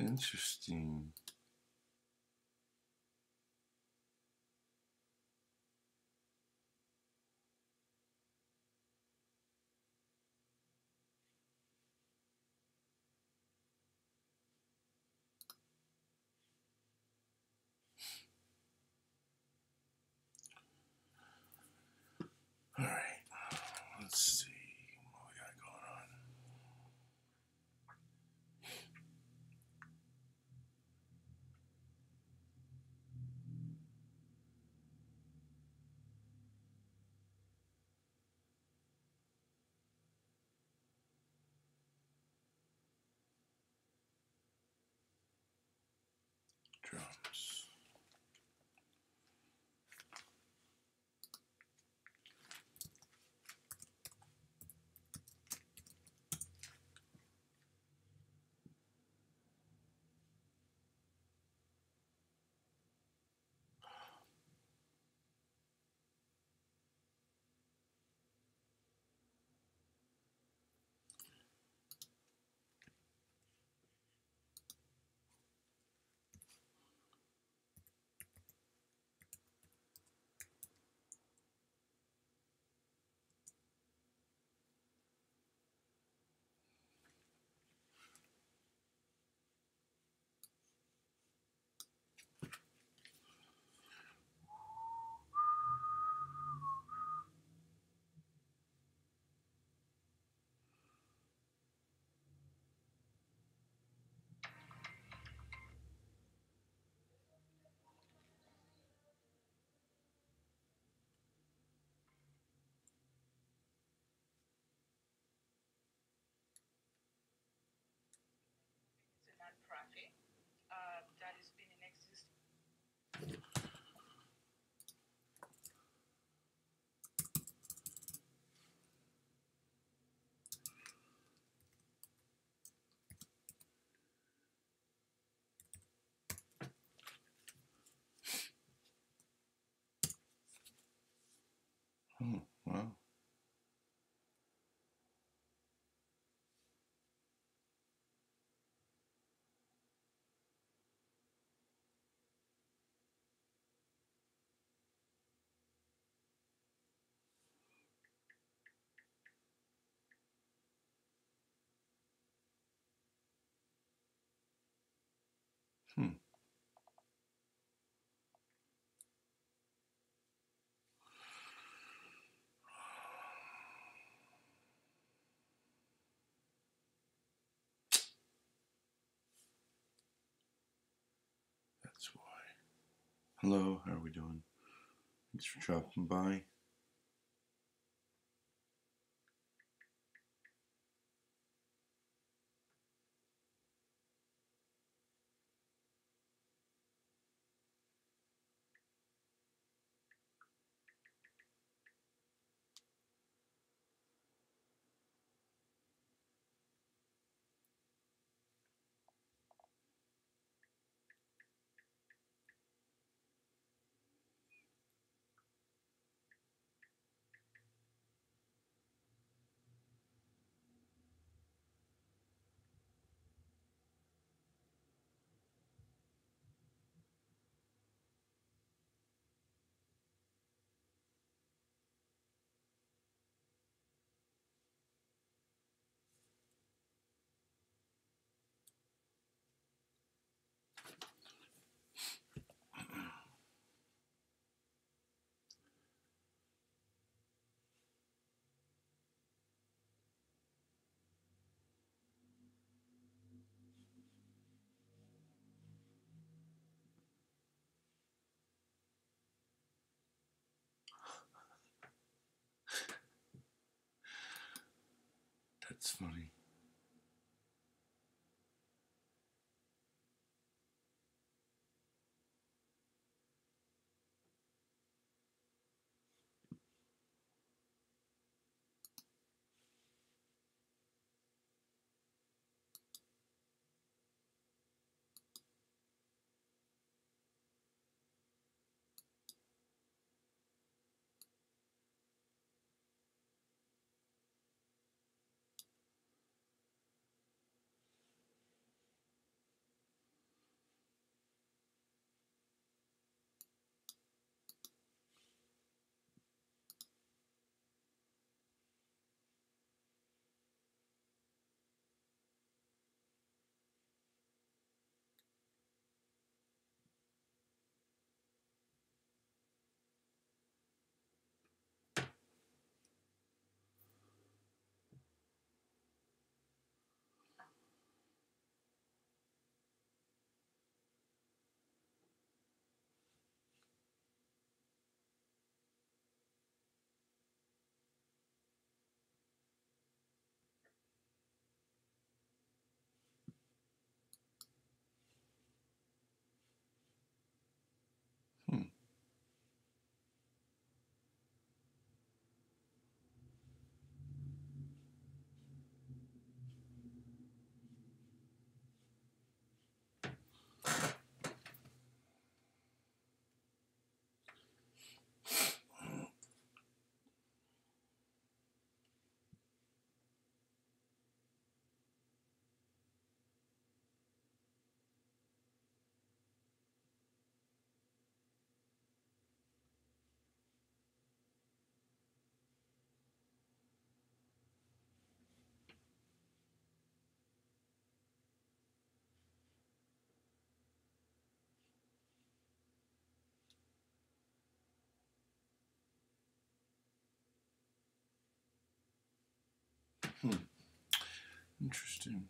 Interesting. All right, let's see what we got going on. Drums. Oh, wow. Hmm. That's why. Hello, how are we doing? Thanks for dropping by. That's funny. Interesting.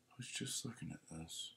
I was just looking at this.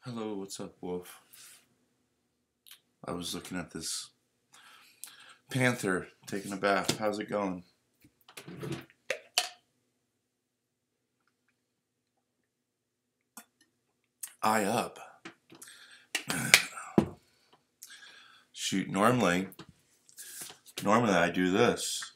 Hello, what's up, Wolf? I was looking at this panther taking a bath. How's it going? Eye up. Shoot, normally I do this.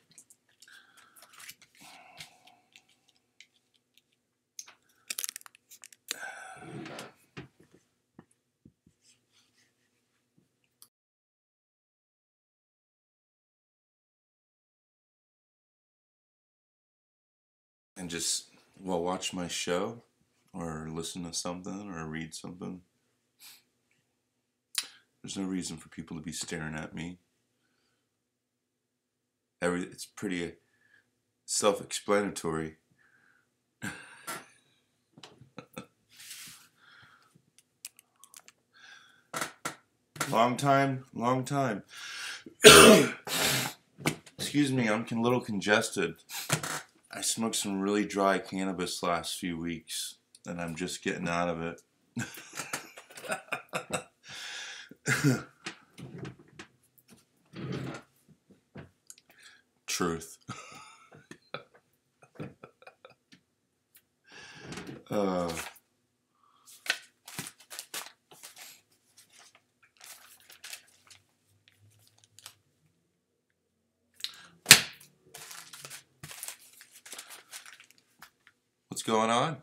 And just, well, watch my show or listen to something or read something. There's no reason for people to be staring at me. It's pretty self-explanatory. Long time. Excuse me, I'm a little congested. I smoked some really dry cannabis last few weeks, and I'm just getting out of it. Truth. What's going on?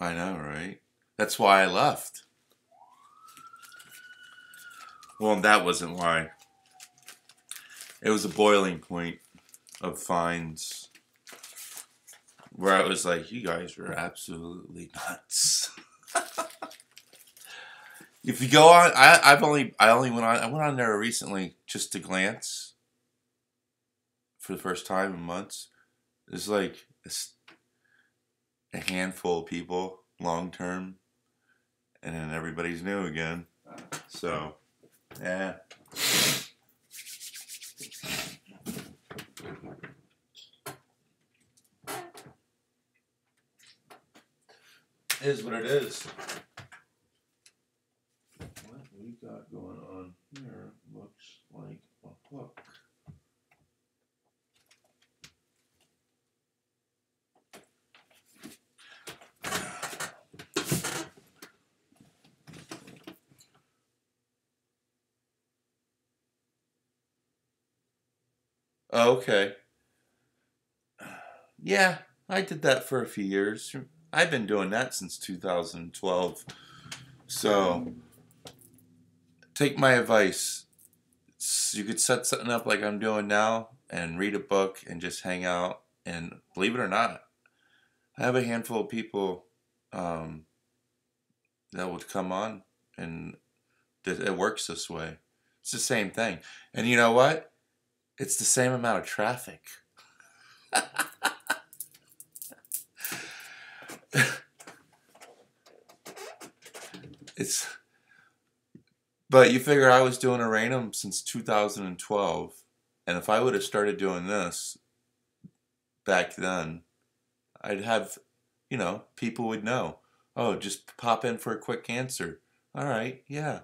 I know, right? That's why I left. Well, that wasn't why. It was a boiling point of fines where I was like, you guys are absolutely nuts. If you go on, I went on there recently just to glance for the first time in months. It's like a handful of people long term, and then everybody's new again. So, yeah. It is what it is. What we got going on here looks like a book. Oh, okay. Yeah, I did that for a few years. I've been doing that since 2012. So, take my advice. You could set something up like I'm doing now and read a book and just hang out. And believe it or not, I have a handful of people that would come on, and it works this way. It's the same thing. And you know what? It's the same amount of traffic. It's, but you figure I was doing Aranum since 2012, and if I would have started doing this back then, I'd have, people would know. Oh, just pop in for a quick answer. All right, yeah.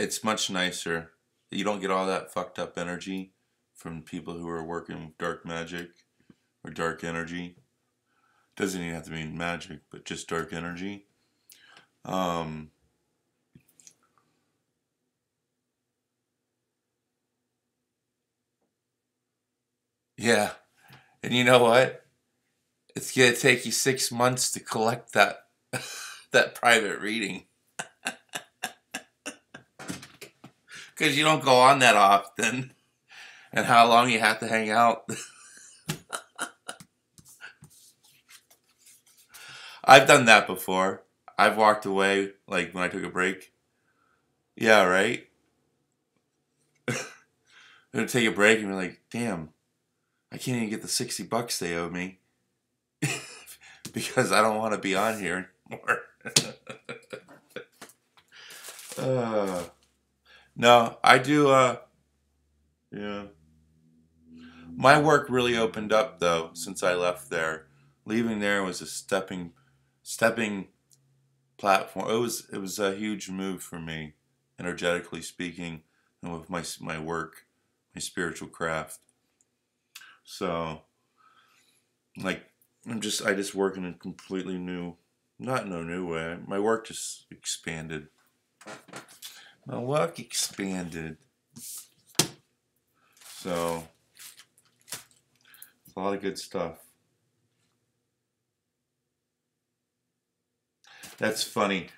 It's much nicer. You don't get all that fucked up energy from people who are working with dark magic or dark energy. Doesn't even have to be magic, but just dark energy. Yeah, and you know what? It's gonna take you 6 months to collect that that private reading, because you don't go on that often, and how long you have to hang out. I've done that before. I've walked away, like when I took a break. Yeah, right? I'm gonna take a break and be like, damn, I can't even get the $60 they owe me because I don't want to be on here anymore. No, I do, yeah. My work really opened up though since I left there. Leaving there was a stepping platform. It was a huge move for me, energetically speaking, and with my work, my spiritual craft. So, like, I just work in a completely new, not in a new way. My work just expanded. My work expanded. So, it's a lot of good stuff. That's funny.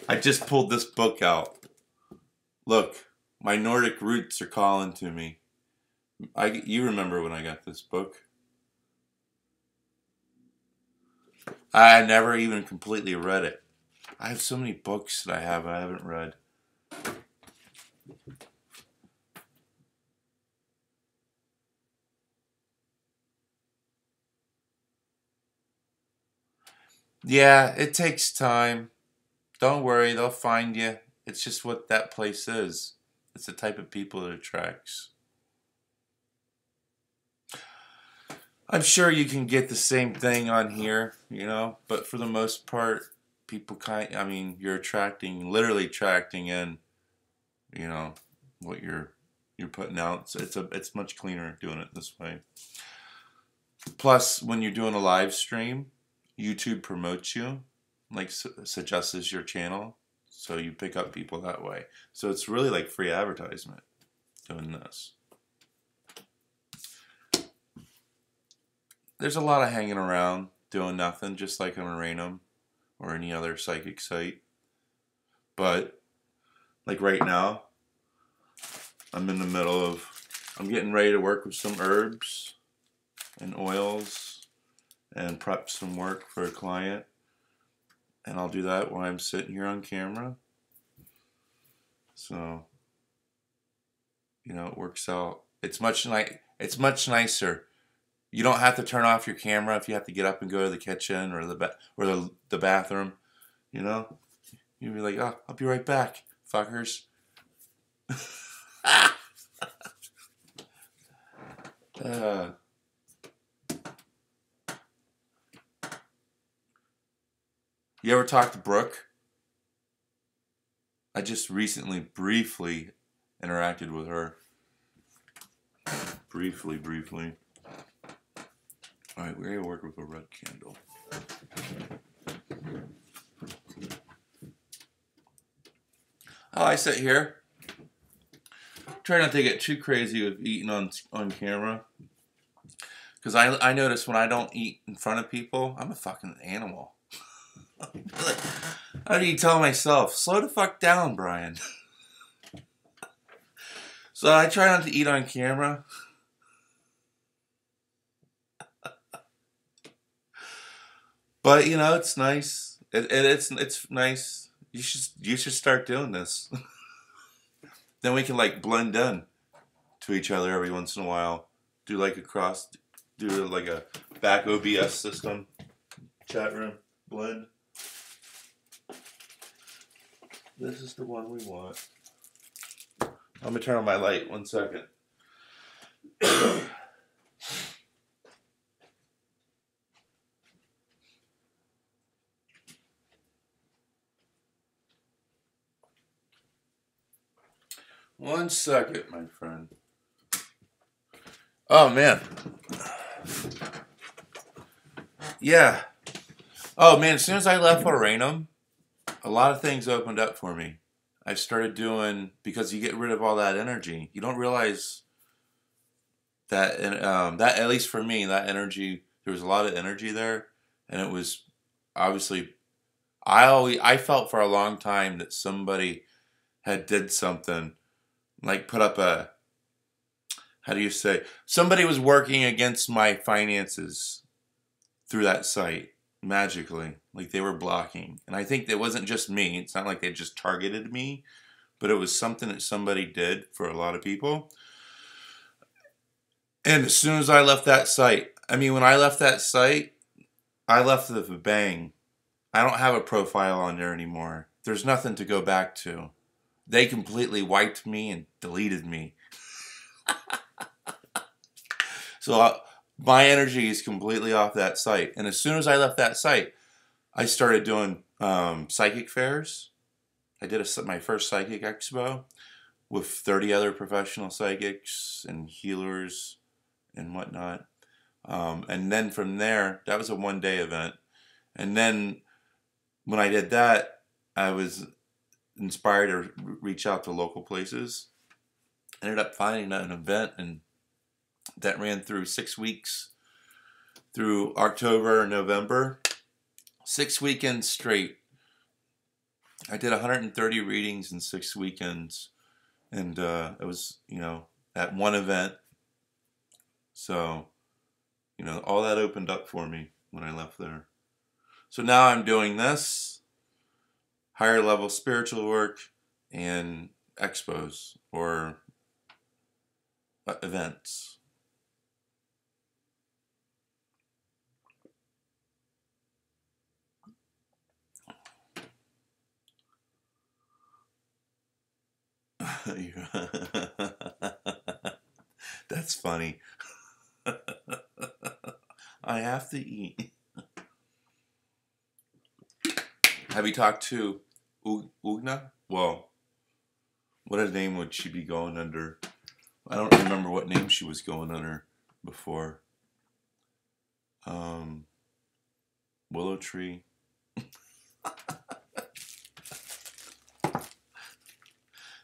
I just pulled this book out. Look, my Nordic roots are calling to me. You remember when I got this book? I never even completely read it. I have so many books that I haven't read. Yeah, it takes time. Don't worry, they'll find you. It's just what that place is. It's the type of people it attracts. I'm sure you can get the same thing on here, but for the most part, you're literally attracting in, what you're putting out. So it's much cleaner doing it this way. Plus, when you're doing a live stream, YouTube promotes you, like suggests your channel, so you pick up people that way. So it's really like free advertisement doing this. There's a lot of hanging around doing nothing, just like on Aranum or any other psychic site. But like right now, I'm getting ready to work with some herbs and oils and prep some work for a client. And I'll do that while I'm sitting here on camera. So, you know, it works out. It's much nicer. You don't have to turn off your camera if you have to get up and go to the kitchen or the bathroom. You know, you'd be like, "Oh, I'll be right back, fuckers." uh, you ever talk to Brooke? I just recently briefly interacted with her. Briefly. All right, we're gonna work with a red candle. Oh, I sit here. Try not to get too crazy with eating on camera. Because I notice when I don't eat in front of people, I'm a fucking animal. How do you tell myself? Slow the fuck down, Brian. So I try not to eat on camera. But you know, it's nice. It's nice. You should start doing this. Then we can like blend in to each other every once in a while. Do like a back OBS system, chat room blend. This is the one we want. I'm gonna turn on my light. 1 second. One second, my friend. Oh man. Yeah. Oh man, as soon as I left Forenum, a lot of things opened up for me. I started doing, because you get rid of all that energy. You don't realize that, that at least for me, that energy, there was a lot of energy there, and it was obviously, I felt for a long time that somebody had did something, like put up a, how do you say, somebody was working against my finances through that site magically, like they were blocking. And I think it wasn't just me. It's not like they just targeted me, but it was something that somebody did for a lot of people. And as soon as I left that site, I mean, when I left that site, I left with a bang. I don't have a profile on there anymore. There's nothing to go back to. They completely wiped me and deleted me. So my energy is completely off that site. And as soon as I left that site, I started doing psychic fairs. I did my first psychic expo with 30 other professional psychics and healers and whatnot. And then from there, that was a one-day event. And then when I did that, I was inspired to reach out to local places. Ended up finding an event and that ran through 6 weeks, through October and November. 6 weekends straight. I did 130 readings in 6 weekends. And it was, you know, at one event. So, you know, all that opened up for me when I left there. So now I'm doing this, higher level spiritual work, and expos or events. That's funny. I have to eat. Have you talked to Ugna? Well, what a name would she be going under? I don't remember what name she was going under before. Willow Tree.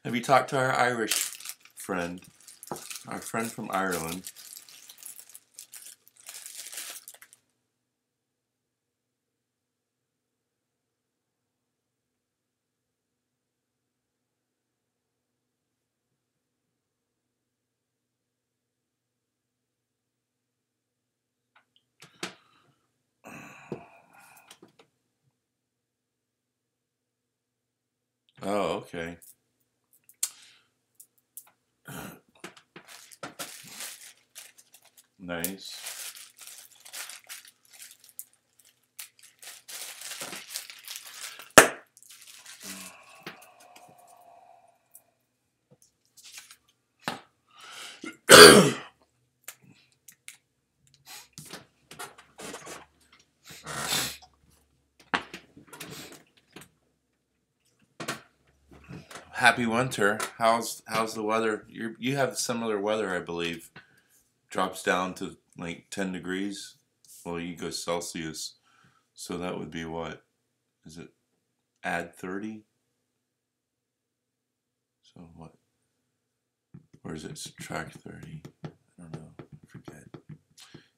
Have you talked to our Irish friend? Our friend from Ireland. okay. Nice. Happy winter. How's the weather? You have similar weather, I believe. Drops down to like 10 degrees. Well, you go Celsius. So that would be what? Is it add 30? So what? Or is it subtract 30? I don't know. I forget.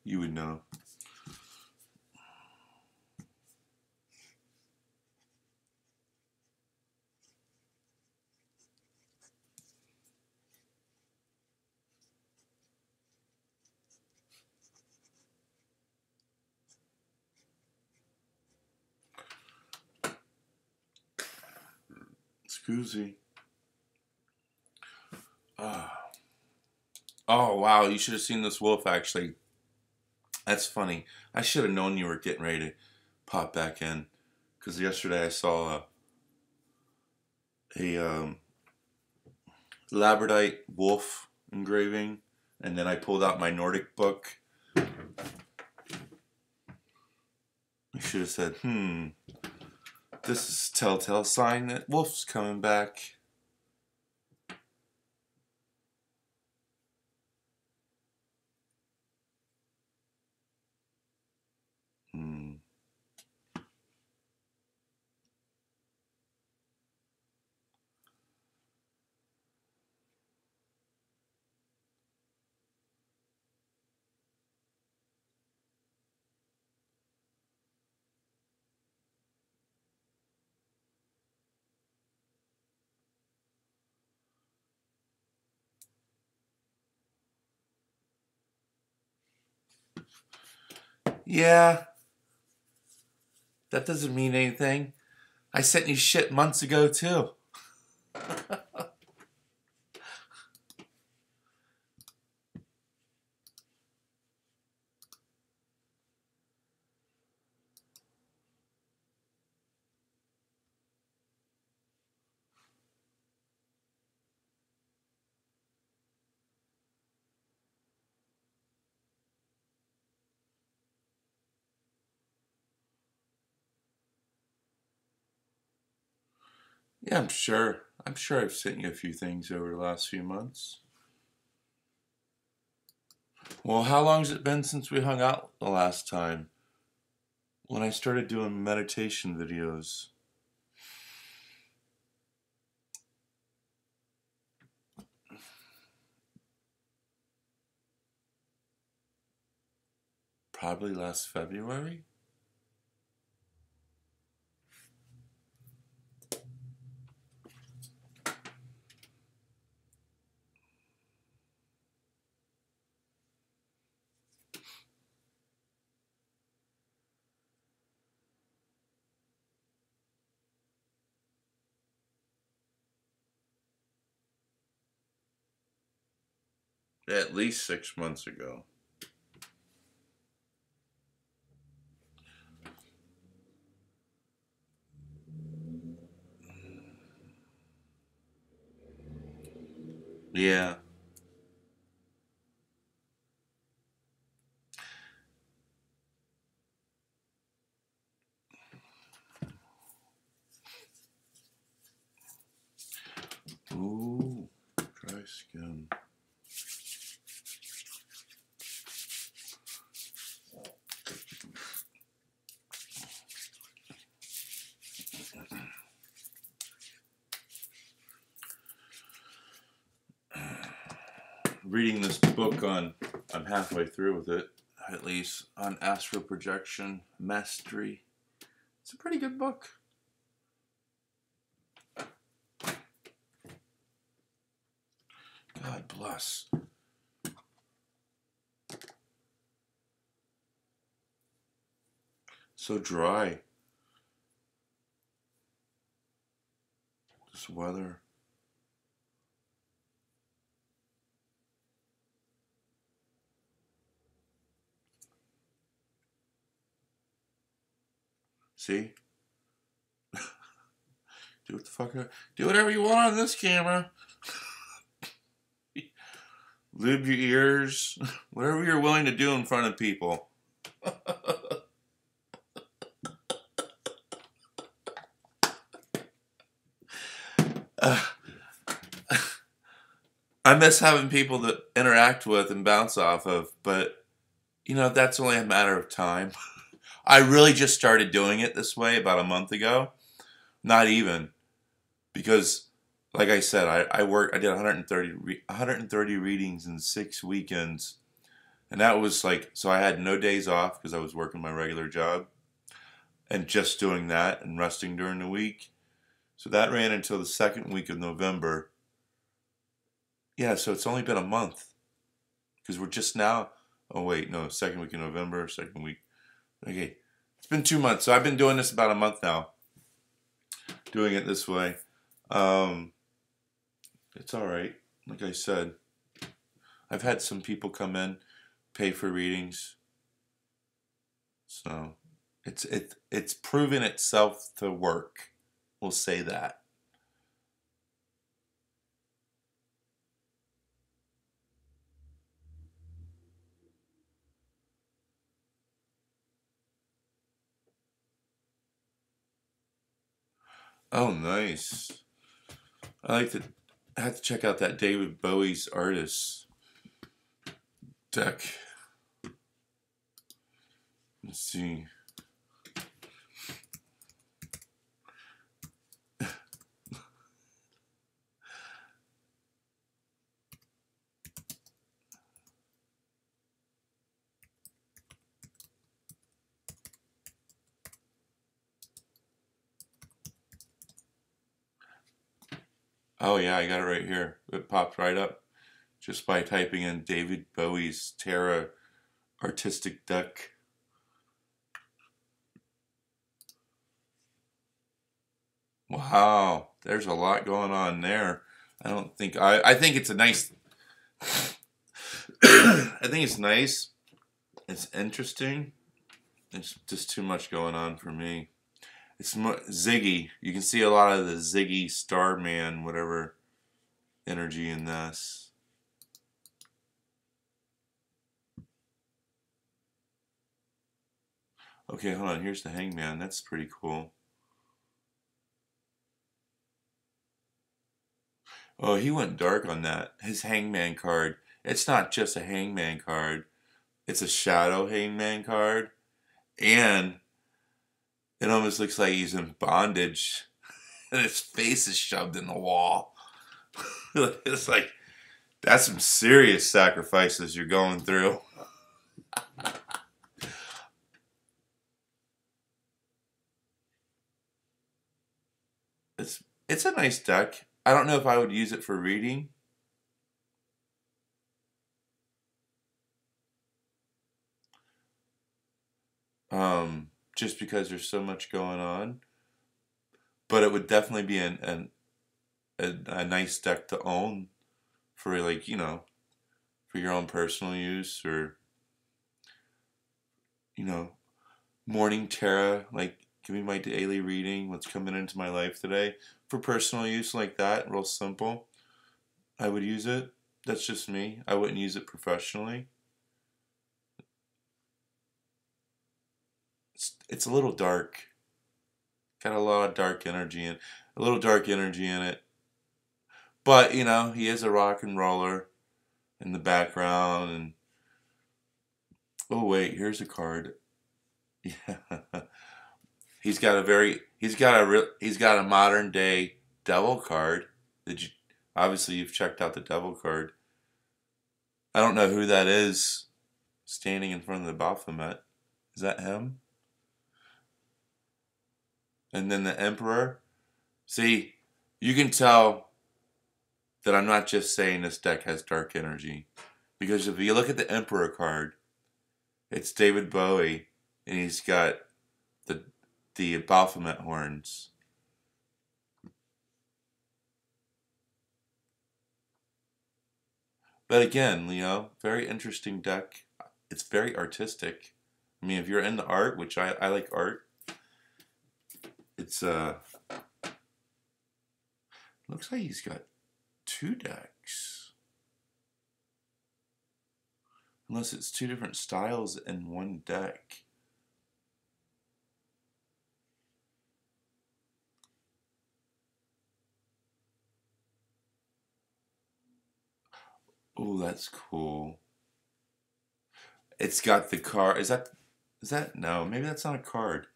You would know. Excuse. Oh, wow. You should have seen this wolf, actually. That's funny. I should have known you were getting ready to pop back in. Because yesterday I saw a labradorite wolf engraving. And then I pulled out my Nordic book. I should have said, this is a telltale sign that wolf's coming back. Yeah, that doesn't mean anything. I sent you shit months ago, too. Yeah, I'm sure. I'm sure I've sent you a few things over the last few months. Well, how long's it been since we hung out the last time? When I started doing meditation videos. Probably last February? At least 6 months ago. Yeah. Ooh, dry skin. Reading this book I'm halfway through with it, at least, on astral projection mastery. It's a pretty good book. God bless. So dry. This What's the weather? See? Do what the fuck. Do whatever you want on this camera. Lube your ears. Whatever you're willing to do in front of people. I miss having people to interact with and bounce off of, but you know, that's only a matter of time. I really just started doing it this way about a month ago. Not even. Because, like I said, I did 130 readings in 6 weekends. And that was like, so I had no days off because I was working my regular job. And just doing that and resting during the week. So that ran until the second week of November. Yeah, so it's only been a month. Because we're just now, oh wait, no, second week in November, second week. Okay, it's been 2 months. So I've been doing this about a month now. Doing it this way. It's alright. Like I said, I've had some people come in, pay for readings. So it's proven itself to work. We'll say that. Oh, nice. I have to check out that David Bowie's Artist deck. Let's see. Oh yeah, I got it right here. It popped right up just by typing in David Bowie's Terra Artistic Deck. Wow, there's a lot going on there. I think it's a nice I think it's nice. It's interesting. It's just too much going on for me. It's Ziggy. You can see a lot of the Ziggy Starman, whatever energy in this. Okay, hold on. Here's the Hangman. That's pretty cool. Oh, he went dark on that. His Hangman card. It's not just a Hangman card. It's a Shadow Hangman card. And it almost looks like he's in bondage. And his face is shoved in the wall. It's like, that's some serious sacrifices you're going through. It's a nice deck. I don't know if I would use it for reading. Just because there's so much going on. But it would definitely be a nice deck to own for, like, you know, for your own personal use, or, you know, morning Terra, like, give me my daily reading, what's coming into my life today. For personal use like that, real simple, I would use it. That's just me. I wouldn't use it professionally. It's a little dark. Got a lot of dark energy in a little dark energy in it. But, you know, he is a rock and roller in the background. And oh wait, here's a card. Yeah. He's got a modern day devil card. Obviously you've checked out the devil card. I don't know who that is standing in front of the Baphomet. Is that him? And then the Emperor. See, you can tell that I'm not just saying this deck has dark energy. Because if you look at the Emperor card, it's David Bowie, and he's got the Baphomet horns. But again, very interesting deck. It's very artistic. I mean, if you're into art, which I like art, it's looks like he's got two decks. Unless it's two different styles in one deck. Oh, that's cool. It's got the card. Is that no, maybe that's not a card.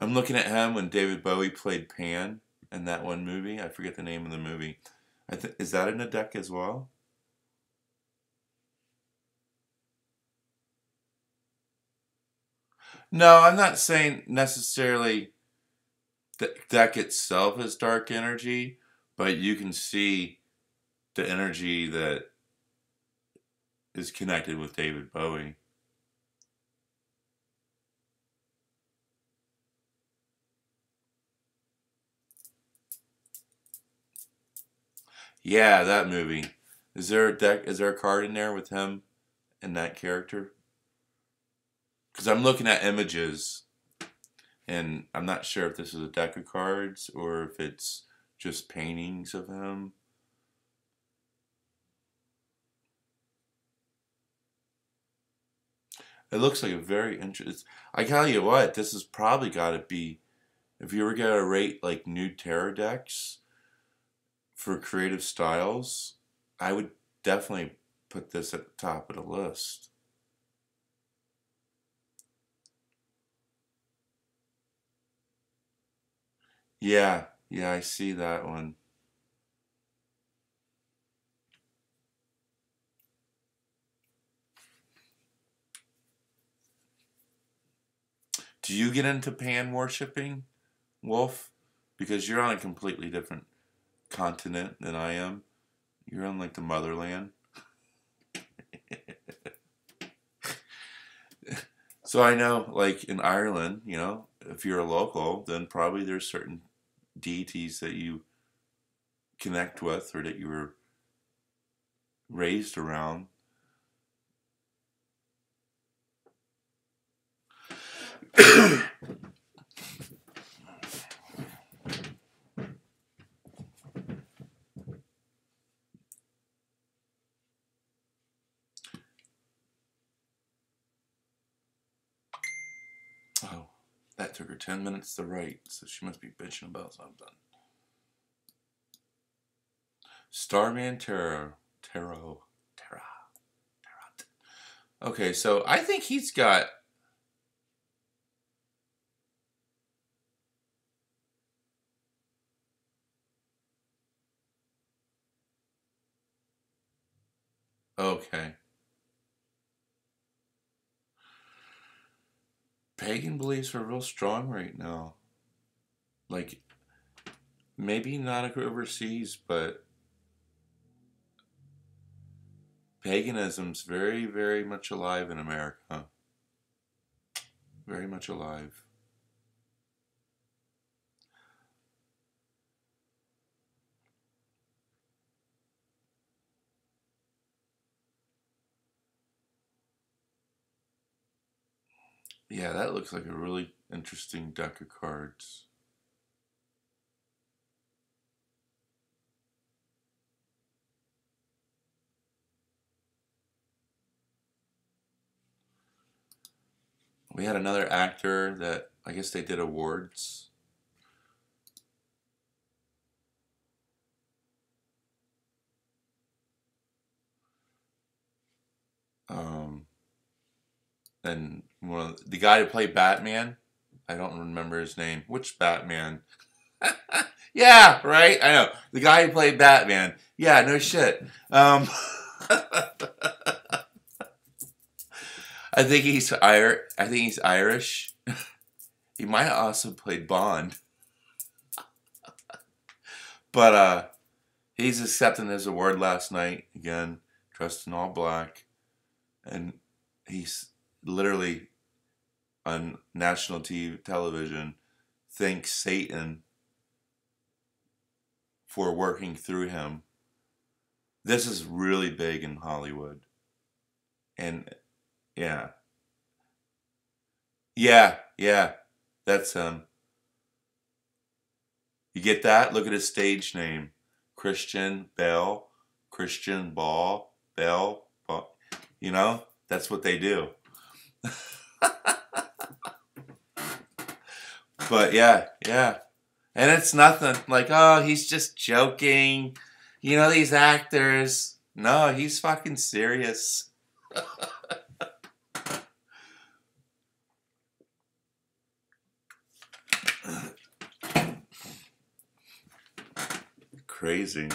I'm looking at him when David Bowie played Pan in that one movie. I forget the name of the movie. Is that in a deck as well? No, I'm not saying necessarily the deck itself is dark energy, but you can see the energy that is connected with David Bowie. Yeah, that movie. Is there a deck? Is there a card in there with him and that character? Because I'm looking at images, and I'm not sure if this is a deck of cards or if it's just paintings of him. It looks like a very interesting. I tell you what, this has probably got to be. If you were gonna rate like new tarot decks for creative styles, I would definitely put this at the top of the list. Yeah, yeah, I see that one. Do you get into pan worshipping, Wolf? Because you're on a completely different continent than I am. You're on like the motherland. So I know, like in Ireland, if you're a local, then probably there's certain deities that you connect with or that you were raised around. Oh, that took her 10 minutes to write, so she must be bitching about something. Starman Tarot. Okay, so I think he's got. Okay. Pagan beliefs are real strong right now. Like, maybe not overseas, but paganism's very, very much alive in America. Very much alive. Yeah, that looks like a really interesting deck of cards. We had another actor that I guess they did awards. Um, and the guy who played Batman, I don't remember his name. Which Batman? Yeah, right. I know the guy who played Batman. Yeah, no shit. I think he's Irish. He might have also played Bond, but he's accepting his award last night again, dressed in all black, and he's literally on national TV television thanks Satan for working through him. This is really big in Hollywood. And yeah. Yeah. That's him. You get that? Look at his stage name. Christian Bell. Christian Ball. Bell. Ball. You know? That's what they do. But yeah. And it's nothing like, oh, he's just joking. You know, these actors. No, he's fucking serious. Crazy.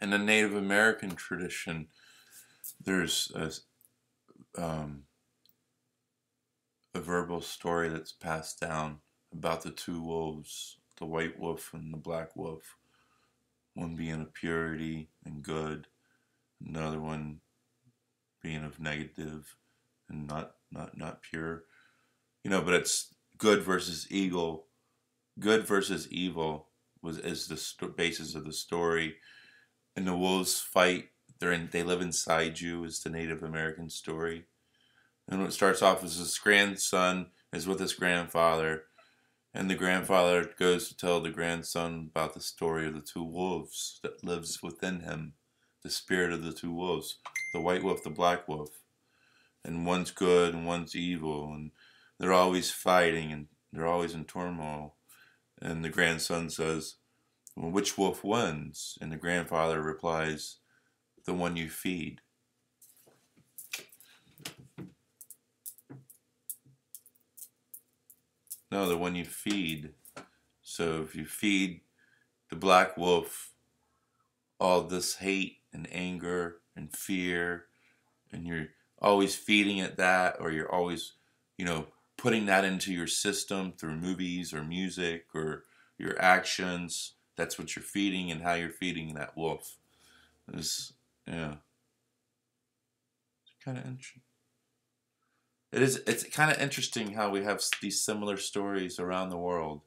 In the Native American tradition, there's a verbal story that's passed down about the two wolves, the white wolf and the black wolf. One being of purity and good, another one being of negative and not pure. You know, but it's good versus evil. Good versus evil is the basis of the story. And the wolves fight. They live inside you. Is the Native American story. And it starts off as this grandson is with his grandfather, and the grandfather goes to tell the grandson about the story of the two wolves that lives within him, the spirit of the two wolves, the white wolf, the black wolf, and one's good and one's evil, and they're always fighting and they're always in turmoil. And the grandson says, well, which wolf wins? And the grandfather replies, the one you feed. No, the one you feed. So if you feed the black wolf all this hate and anger and fear, and you're always feeding it that, or you're always, putting that into your system through movies or music or your actions, that's what you're feeding and how you're feeding that wolf. Yeah. It's kind of interesting. It's kind of interesting how we have these similar stories around the world.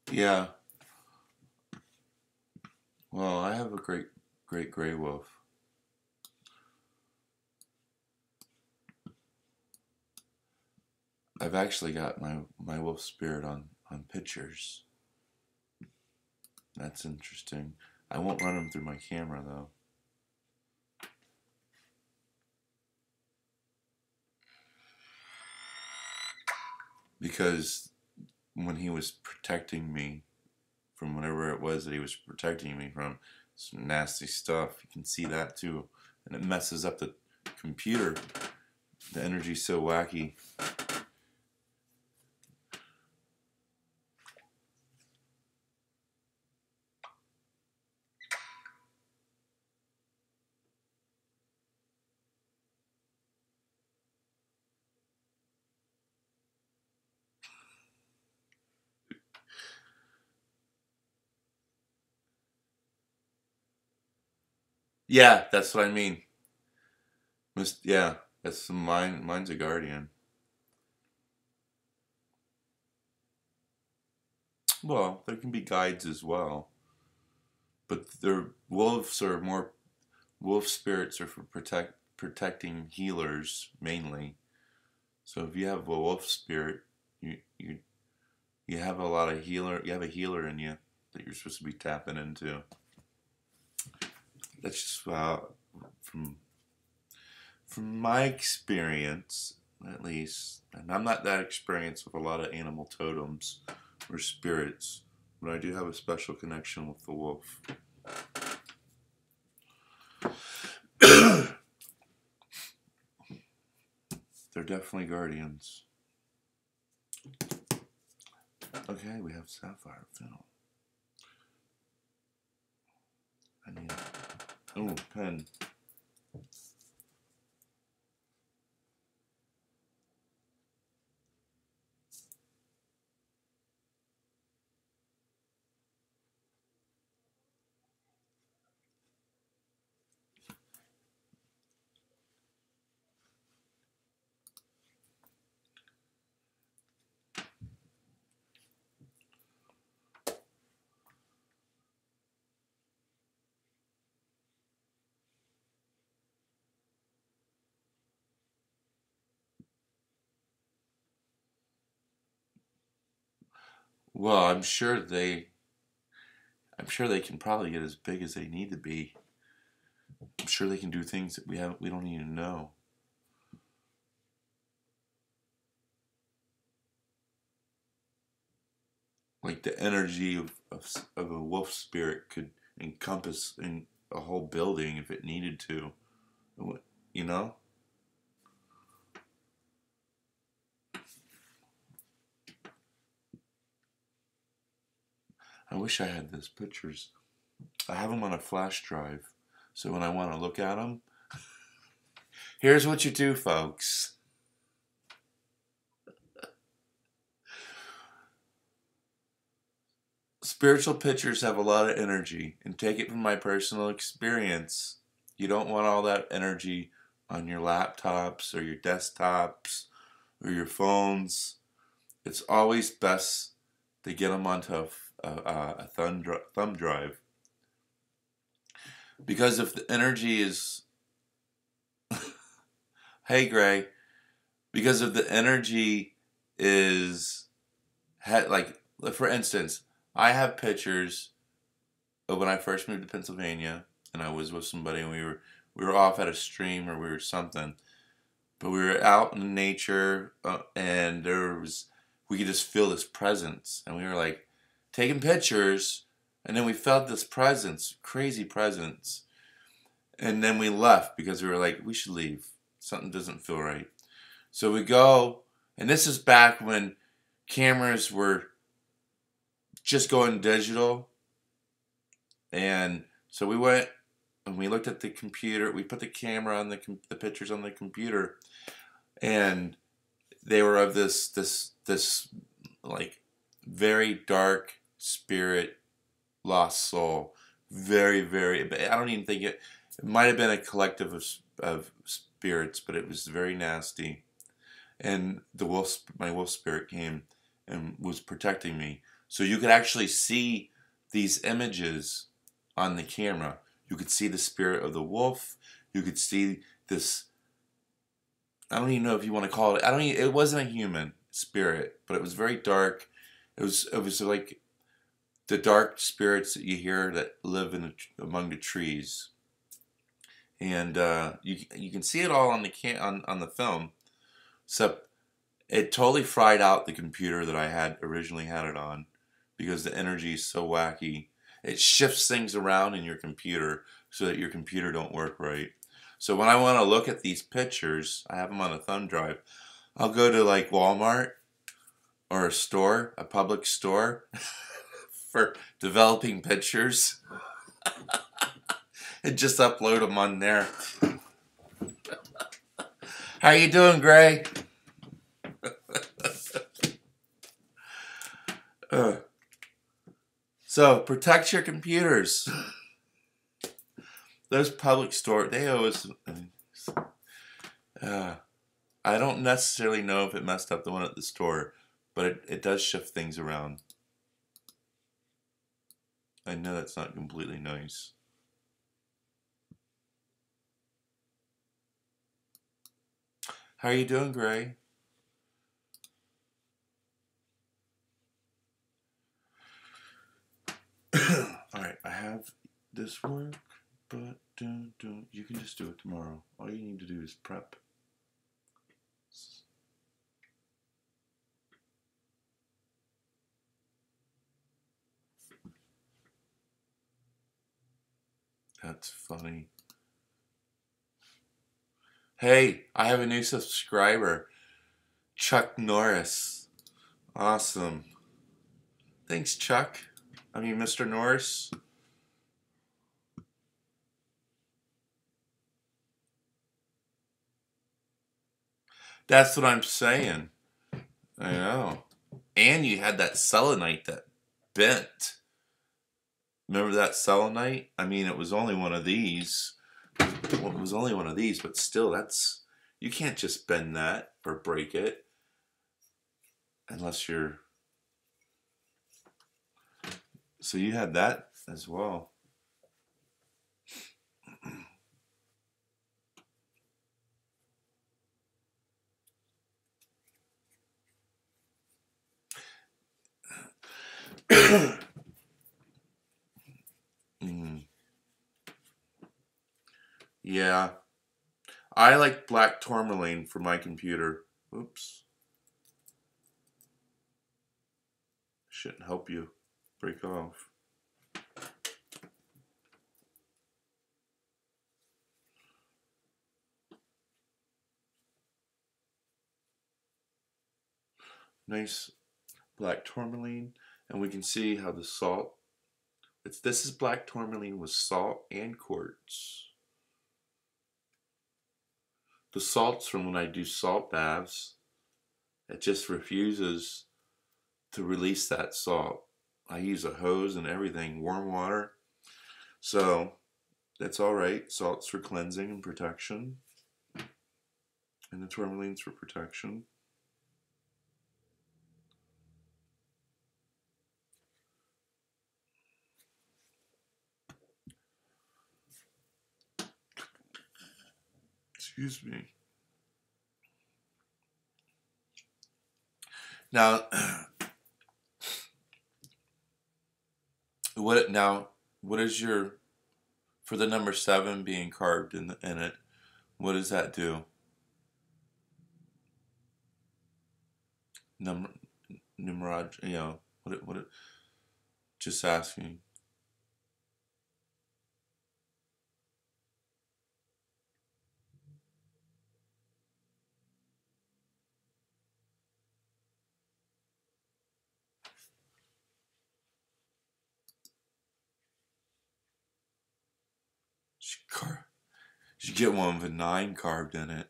Yeah. Well, I have a great gray wolf. I've actually got my wolf spirit on pictures. That's interesting. I won't run them through my camera though. Because when he was protecting me from whatever it was that he was protecting me from, some nasty stuff, you can see that too. And it messes up the computer. The energy's so wacky. Yeah, that's what I mean. Yeah, that's mine. Mine's a guardian. Well, there can be guides as well, but their wolves are more. Wolf spirits are for protecting healers mainly. So if you have a wolf spirit, you you have a lot of healer. You have a healer in you that you're supposed to be tapping into. That's just from my experience, at least. And I'm not that experienced with a lot of animal totems or spirits, but I do have a special connection with the wolf. They're definitely guardians. Okay, we have sapphire film. I need a pen. Well, I'm sure they can probably get as big as they need to be. I'm sure they can do things that we don't even know. Like the energy of a wolf spirit could encompass in a whole building if it needed to. You know? I wish I had those pictures. I have them on a flash drive. So when I want to look at them, here's what you do, folks. Spiritual pictures have a lot of energy, and take it from my personal experience. You don't want all that energy on your laptops or your desktops or your phones. It's always best to get them onto a thumb drive. Because if the energy is, hey Gray, because if the energy is, like, for instance, I have pictures of when I first moved to Pennsylvania and I was with somebody and we were off at a stream or we were something, but we were out in nature and we could just feel this presence and we were like taking pictures and then we felt this presence, crazy presence, and then we left because we were like, we should leave. Something doesn't feel right. So we go, and this is back when cameras were just going digital. And so we went and we looked at the computer. We put the camera on the pictures on the computer, and they were of this like very dark spirit, lost soul. Very, very. I don't even think it might have been a collective of spirits, but it was very nasty. And my wolf spirit came and was protecting me. So you could actually see these images on the camera. You could see the spirit of the wolf. You could see this, I don't even know if you want to call it, it wasn't a human spirit, but it was very dark. It was like the dark spirits that you hear that live among the trees. And you can see it all on the film. So it totally fried out the computer that I had originally had it on because the energy is so wacky. It shifts things around in your computer so that your computer don't work right. So when I want to look at these pictures, I have them on a thumb drive. I'll go to like Walmart or a public store for developing pictures and just upload them on there. How you doing, Gray? So protect your computers. Those public store, they always. I don't necessarily know if it messed up the one at the store, but it does shift things around. I know that's not completely nice. How are you doing, Gray? Alright, I have this work, but you can just do it tomorrow. All you need to do is prep. That's funny. Hey, I have a new subscriber. Chuck Norris. Awesome. Thanks, Chuck. I mean, Mr. Norris. That's what I'm saying. I know. And you had that selenite that bent. Remember that selenite? I mean, it was only one of these. It was only one of these, but still, you can't just bend that or break it. Unless you're... So you had that as well. Mm, yeah. I like black tourmaline for my computer. Oops. Shouldn't help you break off. Nice black tourmaline. And we can see how the salt, this is black tourmaline with salt and quartz. The salt's from when I do salt baths. It just refuses to release that salt. I use a hose and everything, warm water. So that's all right. Salt's for cleansing and protection. And the tourmaline's for protection. Excuse me. Now, what is your, for the number 7 being carved in it, what does that do? Numerology, just asking. You get one with a 9 carved in it.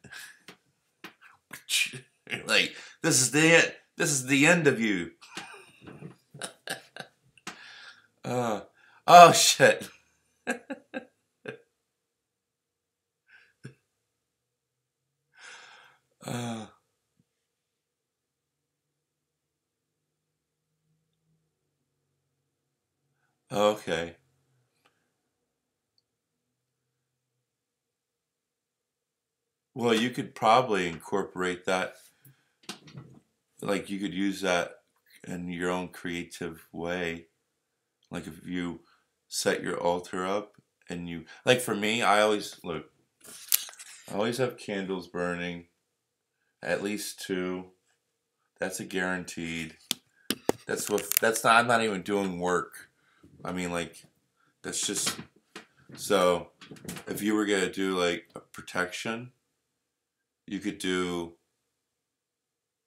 Like, this is the end. This is the end of you. Oh shit. Okay. Well, you could probably incorporate that. Like, you could use that in your own creative way. Like, if you set your altar up and you, like, for me, I always have candles burning, at least 2. That's a guaranteed. I'm not even doing work. I mean, like, that's just, so if you were gonna do like a protection, you could do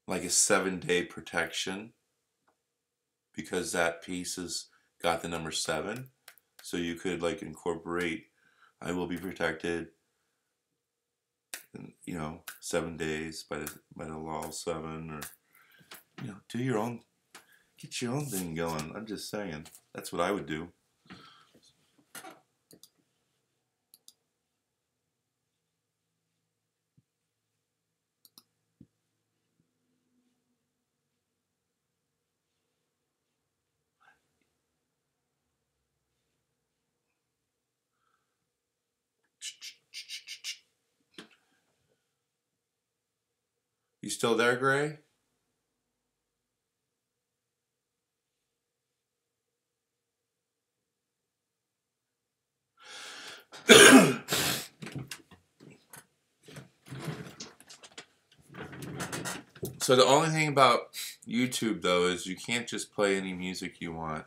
like a 7-day protection, because that piece has got the number 7. So you could like incorporate, I will be protected, 7 days by the law of 7, or do your own, get your own thing going. I'm just saying, that's what I would do. You still there, Gray? So the only thing about YouTube, though, is you can't just play any music you want.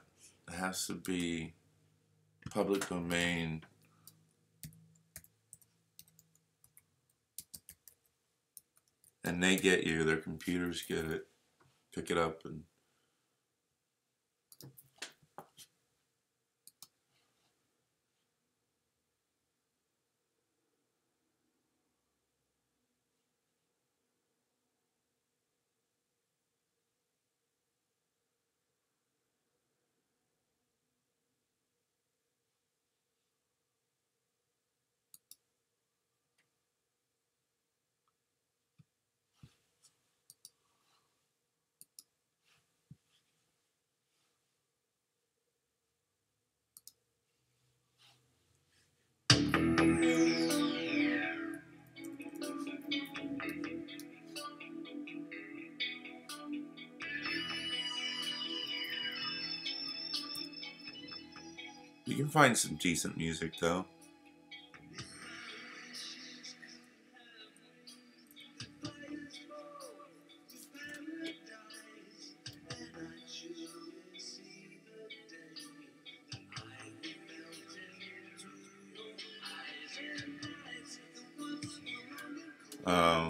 It has to be public domain. And they get you. Their computers get it. Pick it up and... You can find some decent music though. Um,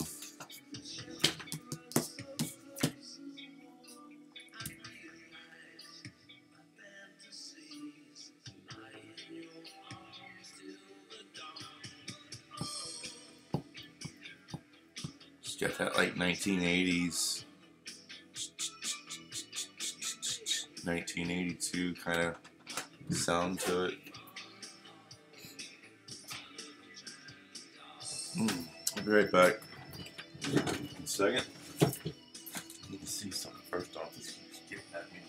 it's got that like 1980s, 1982 kind of sound to it. I'll be right back. 1 second. I need to see something first off. This keeps getting at me.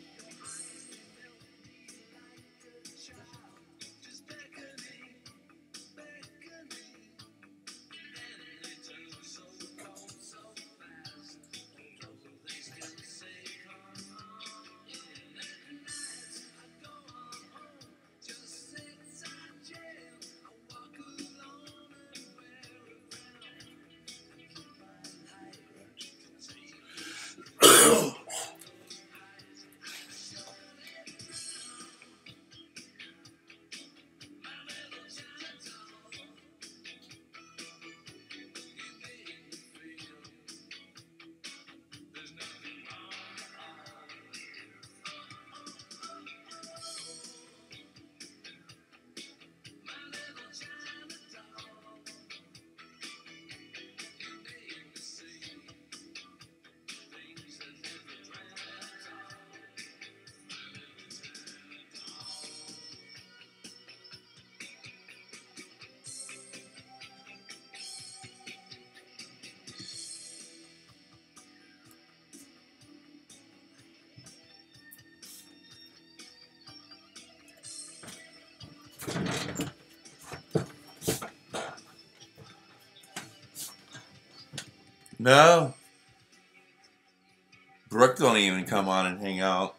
No. Brooke don't even come on and hang out.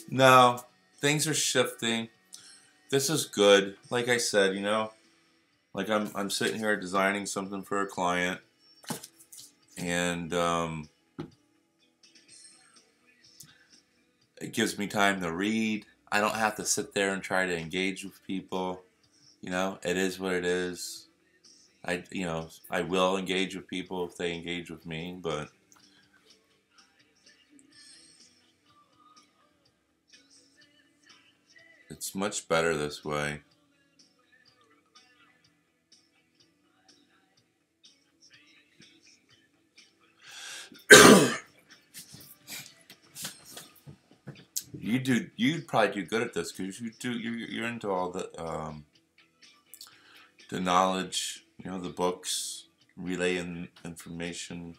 No. Things are shifting. This is good. Like I said, you know, like I'm sitting here designing something for a client, and it gives me time to read. I don't have to sit there and try to engage with people. You know, it is what it is. I will engage with people if they engage with me, but it's much better this way. You'd probably do good at this because you're into all the knowledge, you know, the books, relaying information.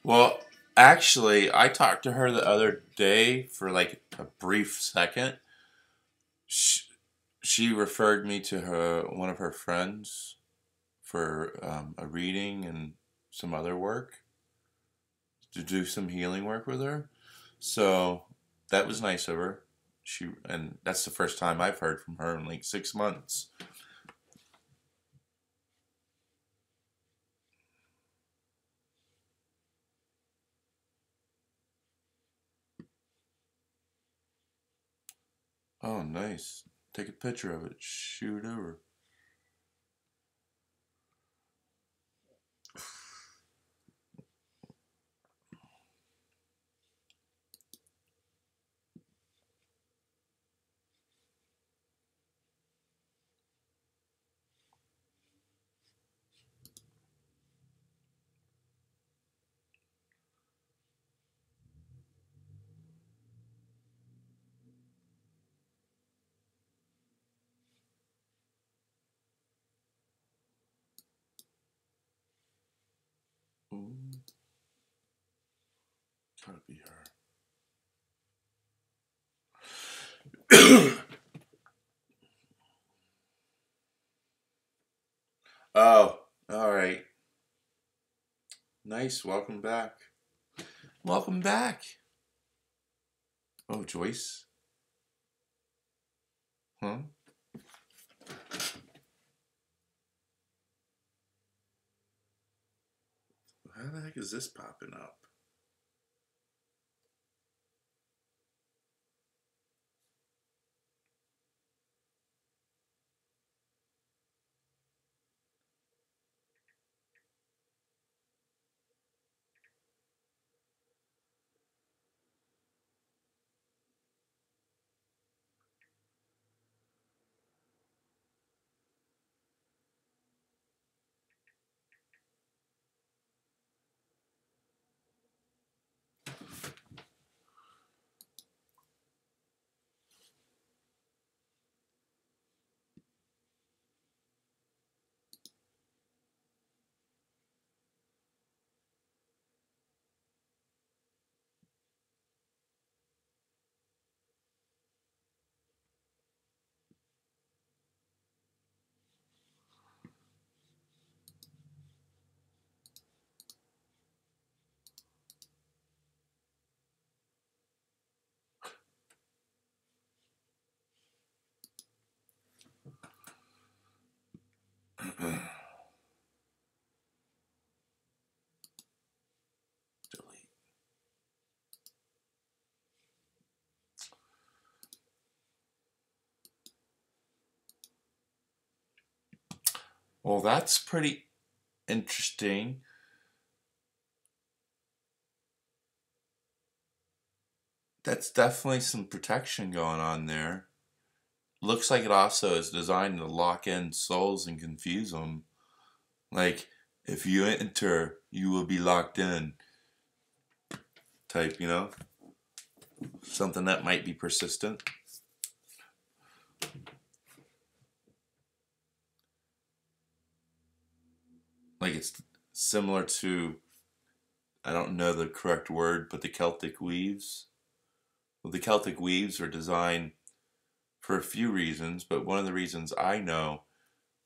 Well, actually, I talked to her the other day for like a brief second. She, she referred me to one of her friends for a reading and some other work to do some healing work with her. So that was nice of her. And that's the first time I've heard from her in like 6 months. Oh, nice. Take a picture of it. Shoot it over. Gotta be her. Oh, all right. Nice. Welcome back. Welcome back. Oh, Joyce. Huh? How the heck is this popping up? Delete. Well, that's pretty interesting. That's definitely some protection going on there. Looks like it also is designed to lock in souls and confuse them. Like, if you enter, you will be locked in. Type, you know? Something that might be persistent. Like, it's similar to, I don't know the correct word, but the Celtic weaves. Well, the Celtic weaves are designed for a few reasons, but one of the reasons I know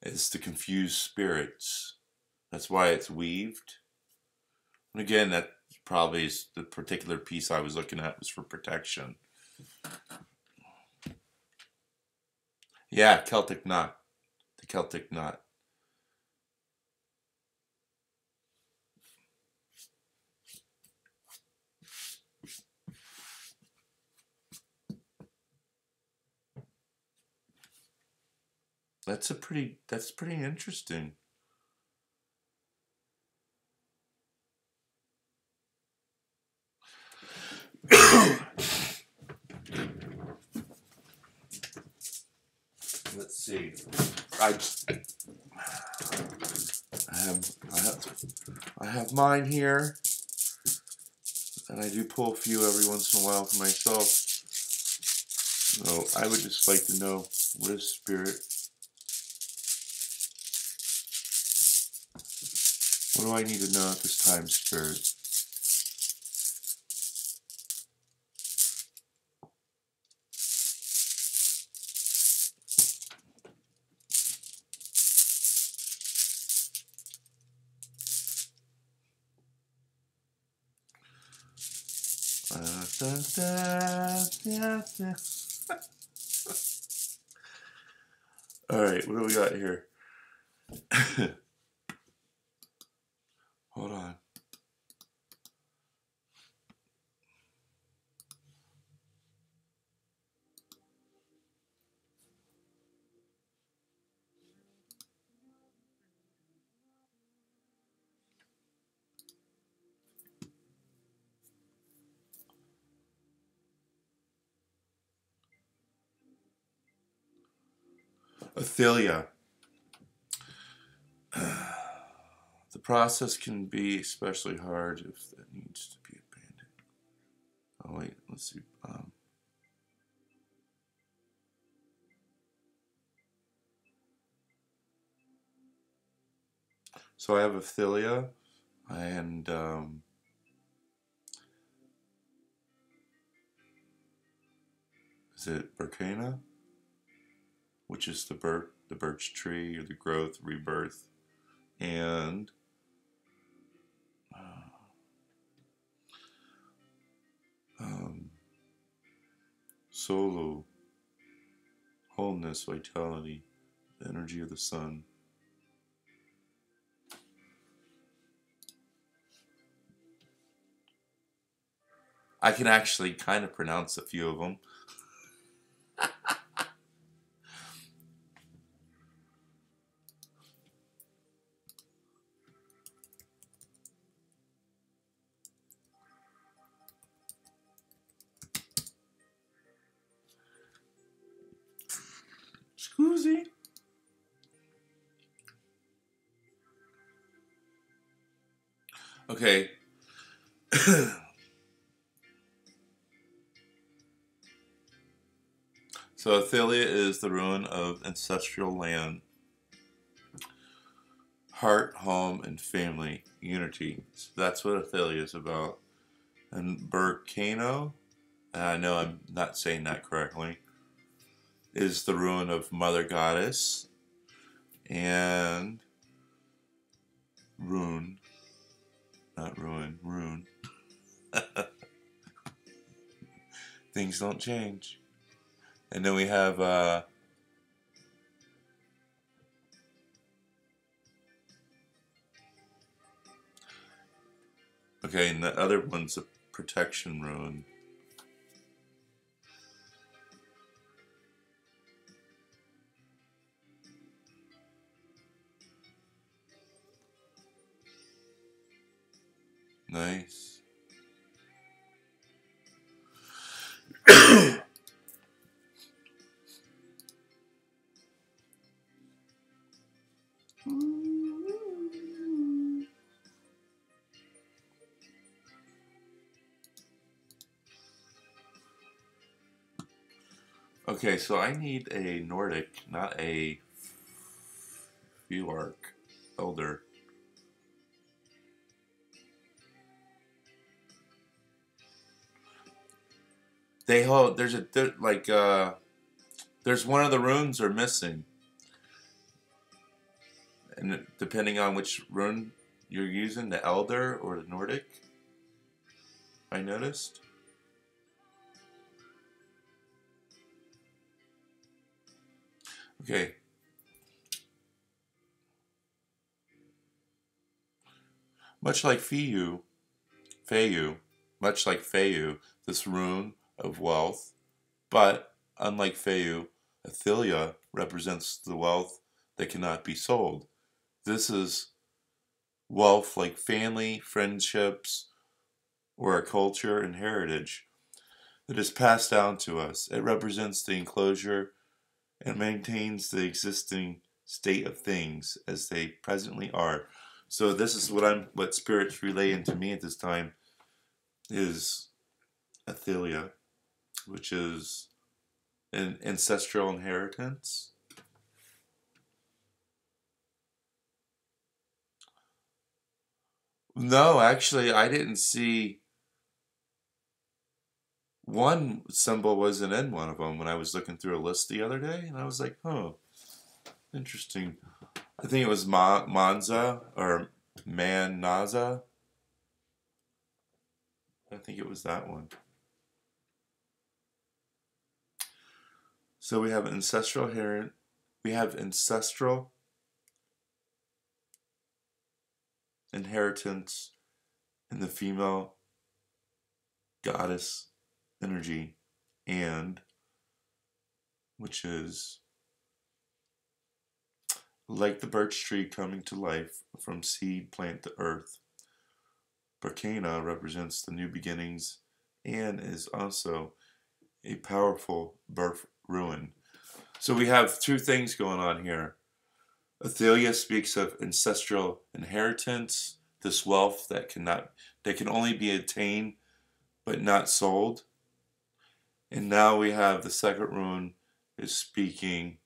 is to confuse spirits. That's why it's weaved. And again, that probably is the particular piece I was looking at was for protection. Yeah, Celtic knot. The Celtic knot. That's pretty interesting. Let's see. I have mine here, and I do pull a few every once in a while for myself. So I would just like to know, what is spirit? What do I need to know at this time, spirit? All right, what do we got here? Hold on. Athelia. The process can be especially hard if it needs to be abandoned. Oh wait, let's see. So I have Athelia. And is it Burkina, which is the birch tree, or the growth, rebirth, and um, Solo, wholeness, vitality, the energy of the sun. I can actually kind of pronounce a few of them. Scusi. Okay. So Athelia is the ruin of ancestral land, heart, home, and family unity. So that's what Athelia is about. And Burkano, and I know I'm not saying that correctly, is the ruin of Mother Goddess. And Rune, not ruin, Rune. Things don't change. And then we have okay, and the other one's a protection rune. Nice. Okay, so I need a Nordic, not a Fuark Elder. They hold. There's a like there's one of the runes are missing, and depending on which rune you're using, the Elder or the Nordic, I noticed. Okay. Much like Feyu, much like Feyu, this rune of wealth, but unlike Feyu, Athelia represents the wealth that cannot be sold. This is wealth like family, friendships, or a culture and heritage that is passed down to us. It represents the enclosure and maintains the existing state of things as they presently are. So this is what spirits relaying to me at this time is Athelia, which is an ancestral inheritance. No, actually, I didn't see one symbol wasn't in one of them when I was looking through a list the other day, and I was like, "Oh, interesting." I think it was Manza or Manaza. I think it was that one. So we have ancestral inheritance. We have ancestral inheritance in the female goddess energy, and which is like the birch tree coming to life from seed plant to earth. Barcana represents the new beginnings and is also a powerful birth ruin. So we have two things going on here. Athelia speaks of ancestral inheritance, this wealth that can only be attained but not sold. And now we have the second rune is speaking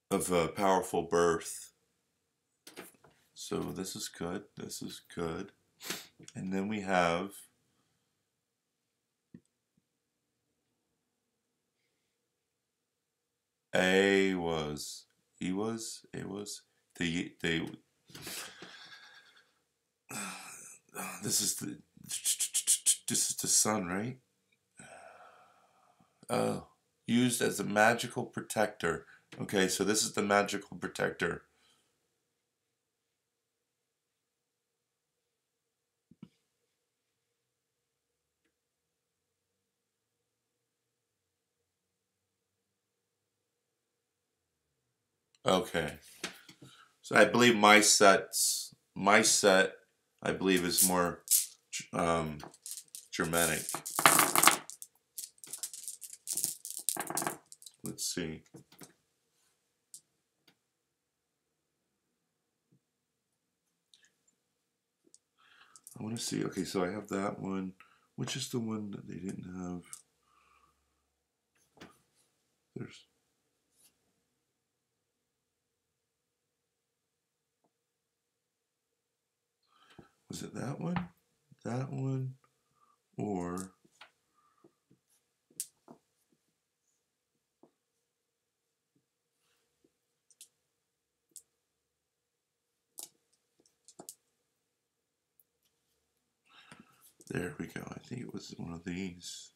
of a powerful birth So this is good. This is good. And then we have A was, E was, A was, they, this is the sun, right? Oh, used as a magical protector. Okay, so this is the magical protector. Okay. So I believe my set, I believe is more um, Germanic. Let's see. I want to see. Okay, so I have that one. Which is the one that they didn't have? There's. Was it that one? That one? Or. There we go. I think it was one of these.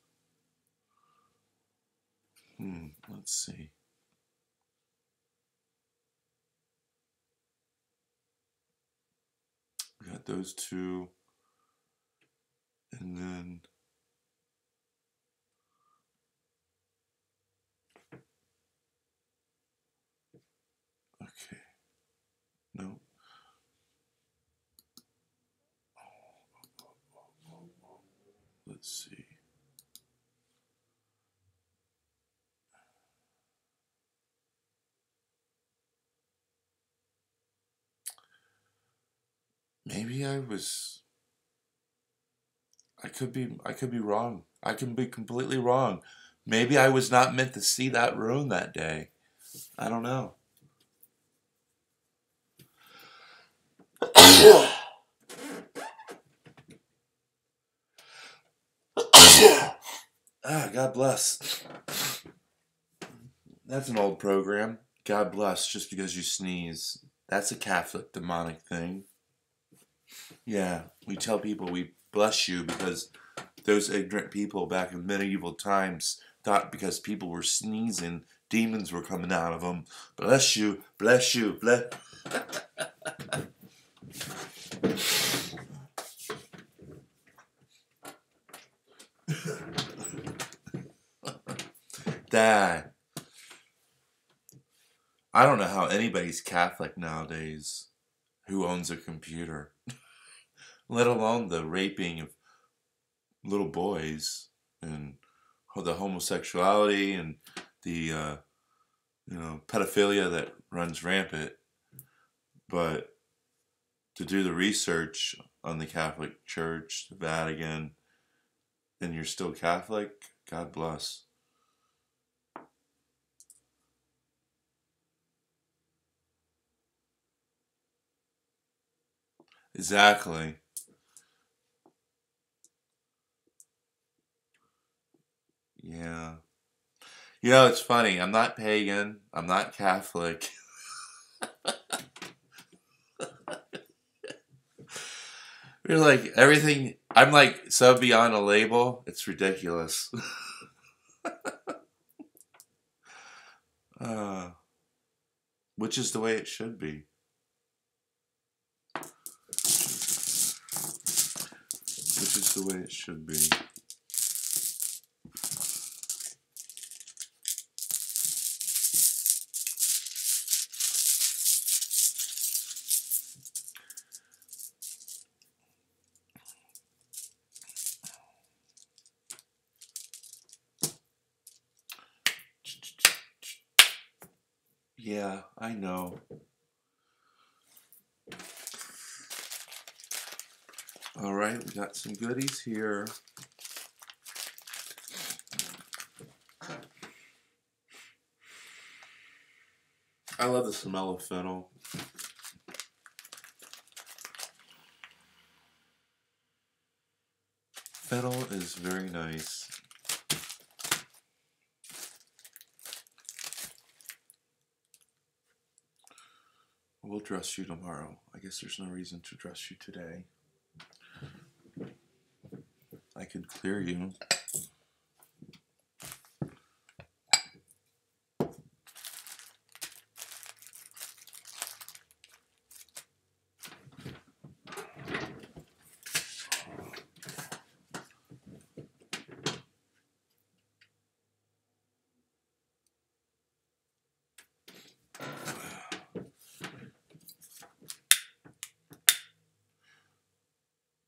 Let's see. We got those two. And then. Okay. No. Let's see. Maybe I could be wrong. I can be completely wrong. Maybe I was not meant to see that rune that day. I don't know. God bless. That's an old program. God bless just because you sneeze. That's a Catholic demonic thing. Yeah, we tell people we bless you because those ignorant people back in medieval times thought because people were sneezing, demons were coming out of them. Bless you, bless you, bless. Dad. I don't know how anybody's Catholic nowadays who owns a computer, let alone the raping of little boys and the homosexuality and the pedophilia that runs rampant. But to do the research on the Catholic Church, the Vatican, and you're still Catholic, God bless. Exactly. Yeah. It's funny. I'm not pagan. I'm not Catholic. You're like everything. I'm like so beyond a label. It's ridiculous. uh, which is the way it should be. Which is the way it should be. Yeah, I know. All right, we got some goodies here. I love the smell of fennel. is very nice. We'll dress you tomorrow. I guess there's no reason to dress you today. I could clear you.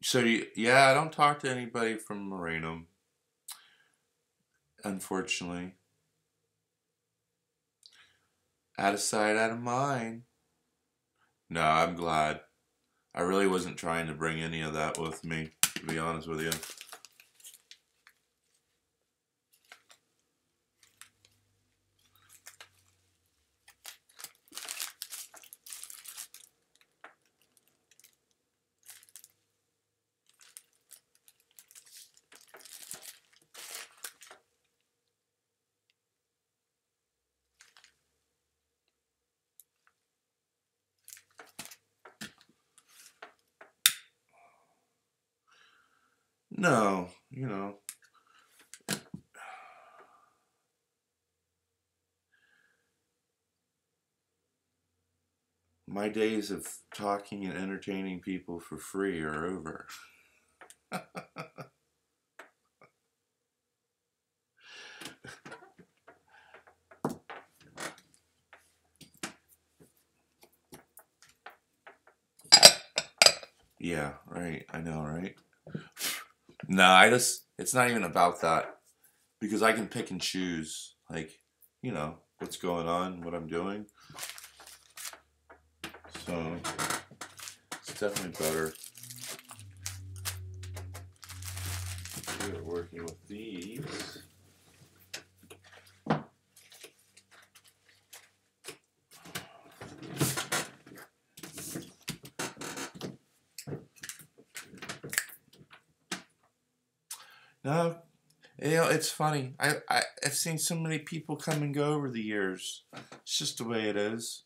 So, yeah, I don't talk to anybody from Morenum, unfortunately. Out of sight, out of mind. No, I'm glad. I really wasn't trying to bring any of that with me, to be honest with you. No, you know. My days of talking and entertaining people for free are over. Yeah, right. I know, right? No, it's not even about that. Because I can pick and choose, like, you know, what's going on, what I'm doing. So, it's definitely better. We're working with these. No, you know, it's funny. I've seen so many people come and go over the years. It's just the way it is.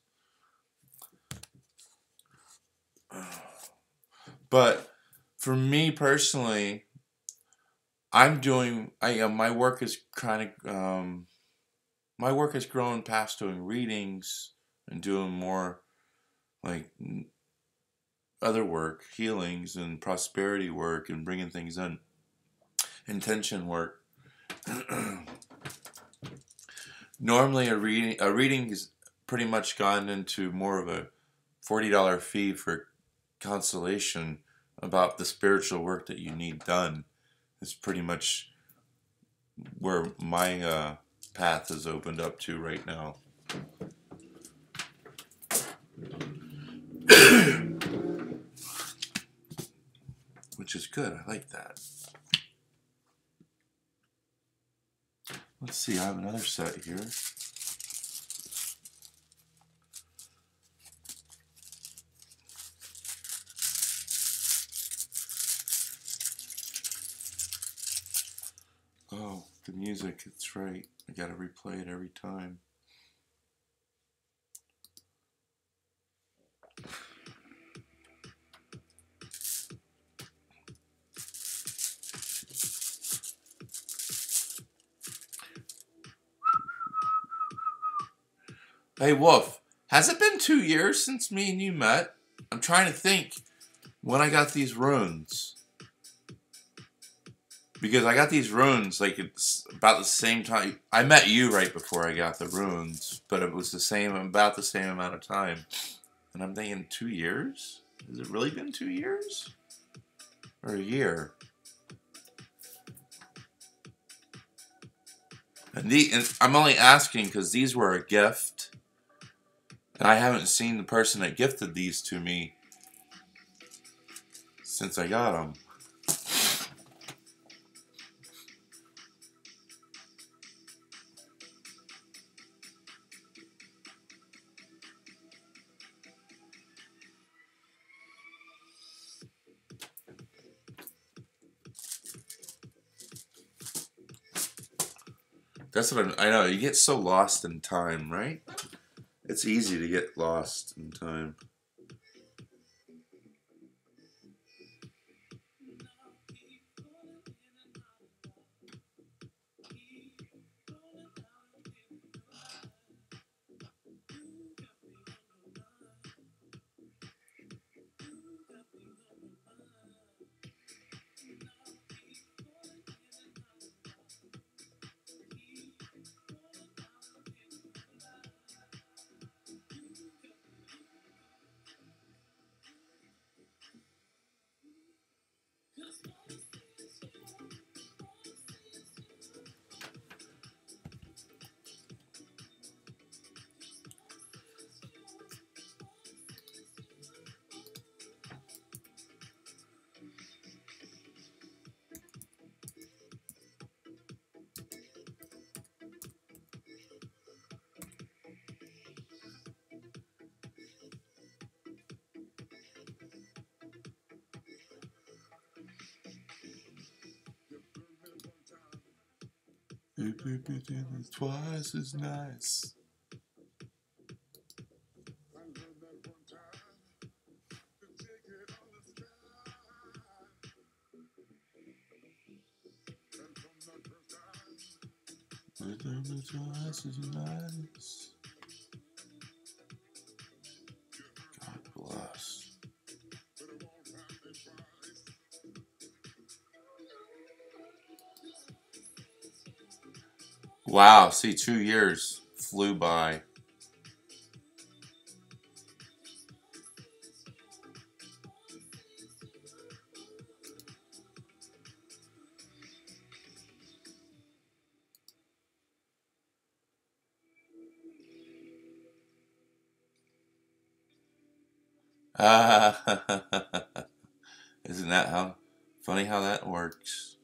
But for me personally, my work is kind of, my work has grown past doing readings and doing more like other work, healings and prosperity work and bringing things in, intention work. Normally a reading is pretty much gone into more of a $40 fee for constellation about the spiritual work that you need done. It's pretty much where my path is opened up to right now. Which is good. I like that. Let's see. I have another set here. Oh, the music. It's right. I gotta replay it every time. Hey, Wolf, has it been 2 years since me and you met? I'm trying to think when I got these runes. Because I got these runes, like, it's about the same time. I met you right before I got the runes, but it was about the same amount of time. And I'm thinking, 2 years? Has it really been 2 years? Or a year? And I'm only asking because these were a gift. And I haven't seen the person that gifted these to me since I got them. That's what I know. You get so lost in time, right? It's easy to get lost in time. Twice as nice. Twice as nice. God bless. Wow, see, 2 years flew by. Ah, isn't that how funny how that works?